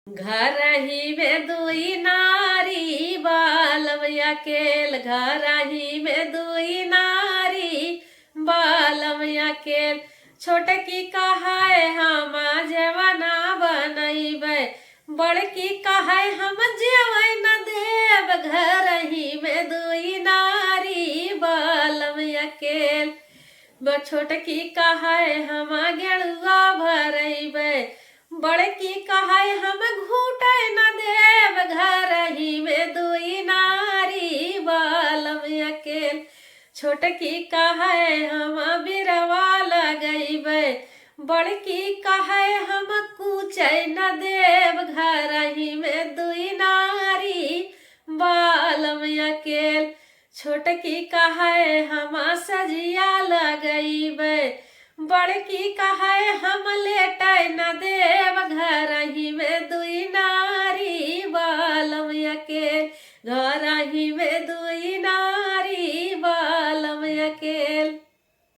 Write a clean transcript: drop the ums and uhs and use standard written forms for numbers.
घर ही में दुई नारी बालम अकेल, घर ही में दुई नारी बालम अकेल। छोटकी कहाय हम जवाना बनैबै, बड़की कहाय हम जेवै न देव। घर ही में दुई नारी बालम अकेल, छोटकी कहाय हम गेरुआ भरैबै, बड़की कहाय हम घूटै न देव। घर ही में दुई नारी बालम अकेल, छोटकी कहाय हम बिरवा लगैबै, बड़की कहाय हम कूचै न देव। घर ही में दुई नारी बालम अकेल, छोटकी कहाय हम सजिया लगैबै, बड़की कहाय हम लेटै न देव। घर ही में दुई नारी बालम अकेल, घर ही में दुई नारी।